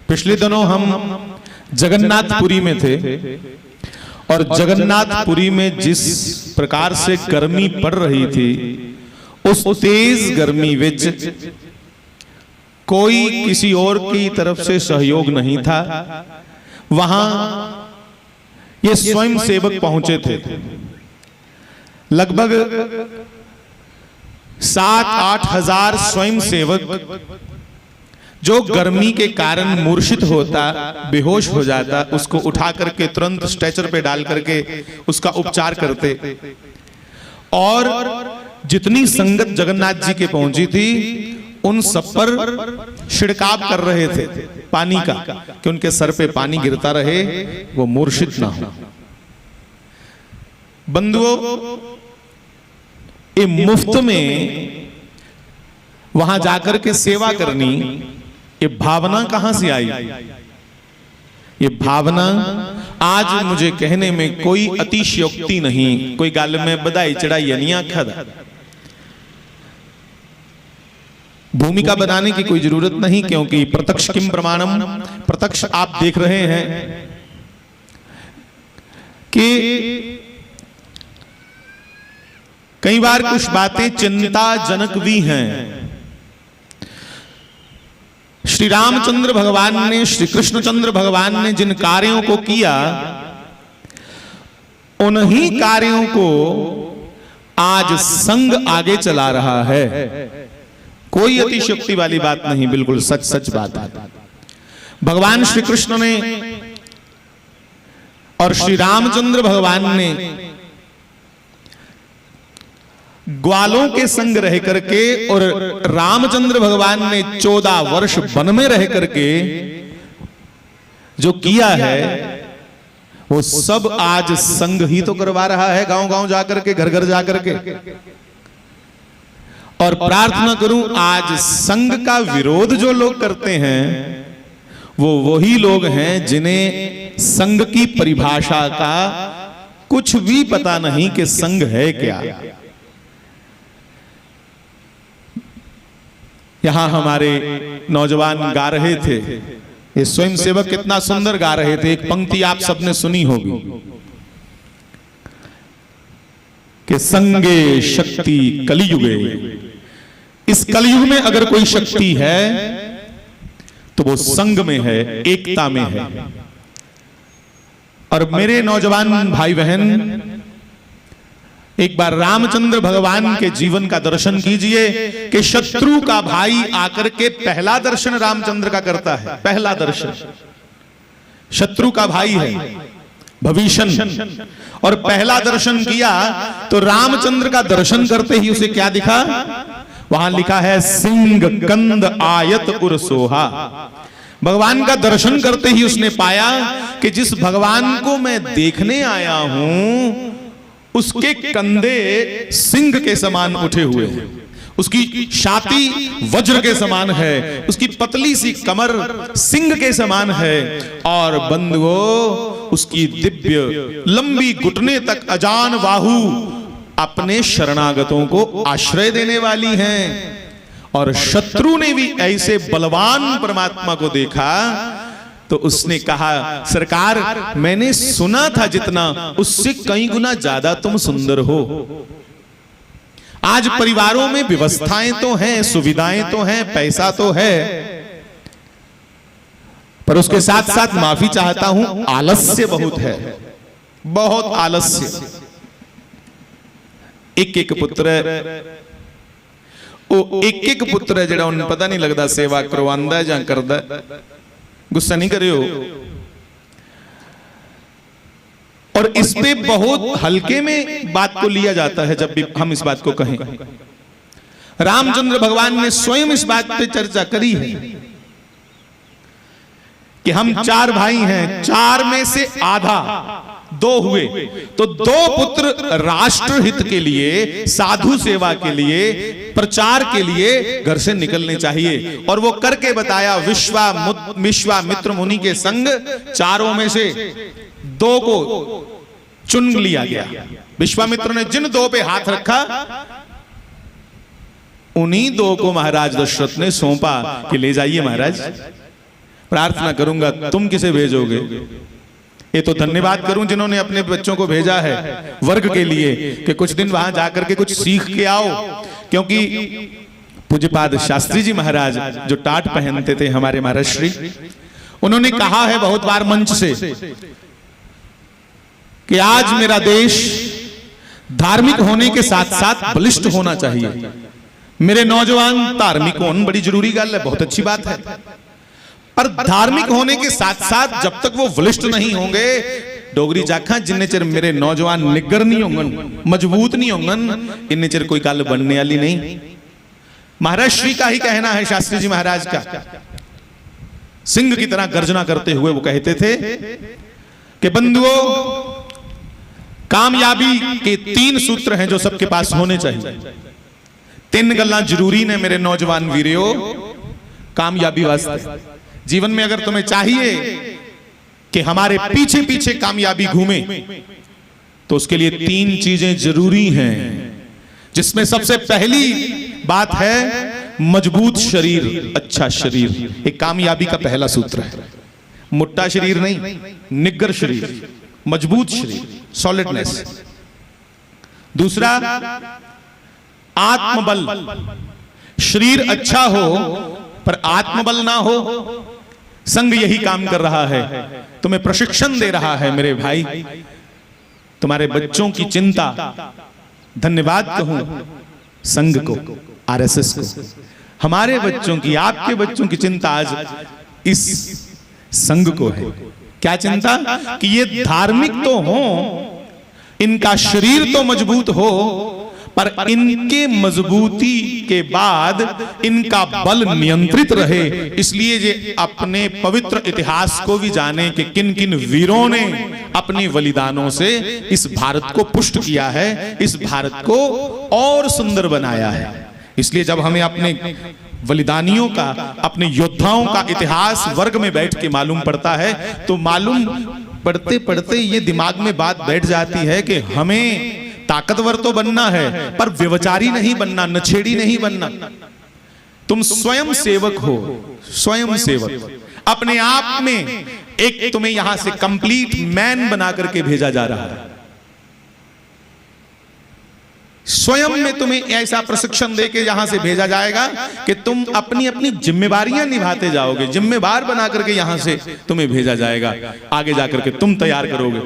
पिछले दिनों हम जगन्नाथपुरी में थे और जगन्नाथपुरी में जिस प्रकार से गर्मी पड़ रही थी, उस तेज गर्मी विच कोई किसी और की तरफ से सहयोग नहीं था। वहां ये स्वयं सेवक पहुंचे थे, लगभग 7-8 हजार स्वयं सेवक जो गर्मी के कारण मूर्छित होता, बेहोश हो जाता, उसको उठा करके तुरंत स्ट्रेचर पे डाल करके उसका उपचार करते। और जितनी संगत जगन्नाथ जी के पहुंची थी, उन सब पर छिड़काव कर रहे थे पानी का, कि उनके सर पे पानी गिरता रहे, वो मूर्छित ना हो। बंधुओं, ये मुफ्त में वहां जाकर के सेवा करनी, ये भावना कहां से आई? ये भावना आज मुझे कहने में कोई अतिशयोक्ति नहीं, कोई गाल में बधाई चढ़ाई नहीं आखा। भूमिका बनाने की कोई जरूरत नहीं, क्योंकि प्रत्यक्ष किम प्रमाणम, प्रत्यक्ष आप देख रहे हैं कि कई बार कुछ बातें चिंताजनक भी हैं। श्री रामचंद्र भगवान ने, श्री कृष्णचंद्र भगवान ने जिन कार्यों को किया, उन्हीं कार्यों को आज संघ आगे चला रहा है। कोई अतिशयोक्ति वाली बात नहीं, बिल्कुल सच सच बात है। भगवान श्री कृष्ण ने और श्री रामचंद्र भगवान ने ग्वालों के संग रह करके, और रामचंद्र भगवान ने 14 वर्ष वन में रह करके जो किया है, वो सब आज संग ही तो करवा रहा है, गांव गांव जाकर के, घर घर जाकर के। और प्रार्थना करूं, आज संघ का विरोध जो लोग करते हैं, वो वही लोग हैं जिन्हें संघ की परिभाषा का कुछ भी पता नहीं कि संघ है क्या। यहां हमारे नौजवान गा रहे थे, ये स्वयं सेवक कितना सुंदर गा रहे थे। एक पंक्ति आप सबने सुनी होगी कि संगे शक्ति कलियुगे। इस कलयुग में अगर कोई शक्ति है तो वो संग में है, एकता में है। और मेरे नौजवान भाई बहन, एक बार रामचंद्र भगवान के जीवन का दर्शन कीजिए कि शत्रु का भाई आकर के पहला दर्शन रामचंद्र का करता है। पहला दर्शन शत्रु का भाई है भविष्य, और पहला दर्शन किया तो रामचंद्र का दर्शन करते ही उसे क्या दिखा? वहां लिखा है सिंह कंद आयत उर सोहा। भगवान का दर्शन करते ही उसने पाया कि जिस भगवान को मैं देखने आया हूं, उसके कंधे सिंह के समान उठे हुए हैं, उसकी छाती वज्र के समान है, उसकी पतली सी कमर सिंह के समान है, और बंधुओं उसकी दिव्य लंबी घुटने तक अजान बाहु अपने शरणागतों को आश्रय देने वाली हैं। और शत्रु ने भी ऐसे बलवान परमात्मा को देखा तो उसने कहा, सरकार मैंने सुना था जितना, उससे कई गुना ज्यादा तुम सुंदर हो। आज परिवारों में व्यवस्थाएं तो हैं, सुविधाएं तो हैं, पैसा तो है, पर उसके साथ साथ माफी चाहता हूं, आलस्य बहुत है, बहुत आलस्य। एक पुत्र एक पुत्र है, जरा उन्हें पता नहीं लगता सेवा करवांदा या करदा। गुस्सा नहीं करियो। और इस पे बहुत हल्के में बात को लिया जाता है जब भी हम इस बात को कहें। रामचंद्र भगवान ने स्वयं इस बात पे चर्चा करी है कि हम 4 भाई हैं, 4 में से आधा 2 हुए, तो 2 पुत्र राष्ट्र हित के लिए, साधु सेवा के लिए, प्रचार के लिए घर से निकलने चाहिए। और वो करके बताया, विश्वामित्र मुनि के संग 4 में से 2 को चुन लिया गया। विश्वामित्र ने जिन 2 पे हाथ रखा, उन्हीं 2 को महाराज दशरथ ने सौंपा कि ले जाइए महाराज। प्रार्थना करूंगा तुम किसे भेजोगे। ये तो धन्यवाद करूं जिन्होंने अपने बच्चों को भेजा है वर्ग के लिए कि कुछ दिन वहां जाकर के कुछ सीख के आओ, क्योंकि पूज्यपाद शास्त्री जी महाराज जो टाट पहनते थे हमारे महाराज श्री, उन्होंने कहा है बहुत बार मंच से कि आज मेरा देश धार्मिक होने के साथ साथ बलिष्ठ होना चाहिए। मेरे नौजवान धार्मिक होना बड़ी जरूरी गल है, बहुत अच्छी बात है, पर धार्मिक होने के साथ साथ जब तक वो बलिष्ठ नहीं होंगे, डोगरी जाखा जिन्ने चिर मेरे नौजवान निग्गर नहीं होंगन, मजबूत नहीं होंगन, इन्ने चिर कोई गल बनने वाली नहीं। महाराज श्री का ही कहना है, शास्त्री जी महाराज का, सिंह की तरह गर्जना करते हुए वो कहते थे कि बंधुओं, कामयाबी के 3 सूत्र हैं जो सबके पास होने चाहिए। 3 गल्लां जरूरी ने मेरे नौजवान वीरों कामयाबी वास्ते। जीवन में अगर तुम्हें चाहिए कि हमारे पीछे पीछे कामयाबी घूमे, तो उसके लिए 3 चीजें जरूरी हैं, जिसमें सबसे पहली बात है मजबूत शरीर, अच्छा शरीर। एक कामयाबी का पहला सूत्र है। मोटा शरीर नहीं, निग्गर शरीर, मजबूत शरीर, सॉलिडनेस। दूसरा आत्मबल, शरीर अच्छा हो पर आत्मबल ना हो। संघ यही काम कर रहा है, तुम्हें प्रशिक्षण दे रहा है मेरे भाई, तुम्हारे बच्चों की चिंता। धन्यवाद कहूं संघ को, आरएसएस को, हमारे बच्चों की, आपके बच्चों की चिंता आज इस संघ को है। क्या चिंता? कि ये धार्मिक तो हो, इनका शरीर तो मजबूत हो, पर इनके मजबूती के बाद इनका बल नियंत्रित रहे। इसलिए ये अपने पवित्र इतिहास को भी जाने कि किन किन वीरों ने अपने बलिदानों से इस भारत को पुष्ट किया है, इस भारत को और सुंदर बनाया है। इसलिए जब हमें अपने बलिदानियों का, अपने योद्धाओं का इतिहास वर्ग में बैठ के मालूम पड़ता है, तो मालूम पढ़ते पढ़ते ये दिमाग में बात बैठ जाती है कि हमें ताकतवर तो बनना है, पर व्यभिचारी नहीं बनना, नछेड़ी नहीं बनना। तुम स्वयं सेवक हो, स्वयं सेवक। अपने आप में एक तुम्हें यहां से कंप्लीट मैन बना करके भेजा जा रहा है। स्वयं में तुम्हें ऐसा प्रशिक्षण देके यहां से भेजा जाएगा कि तुम अपनी अपनी जिम्मेवारियां निभाते जाओगे। जिम्मेवार बना करके यहां से तुम्हें भेजा जाएगा, आगे जाकर के तुम तैयार करोगे।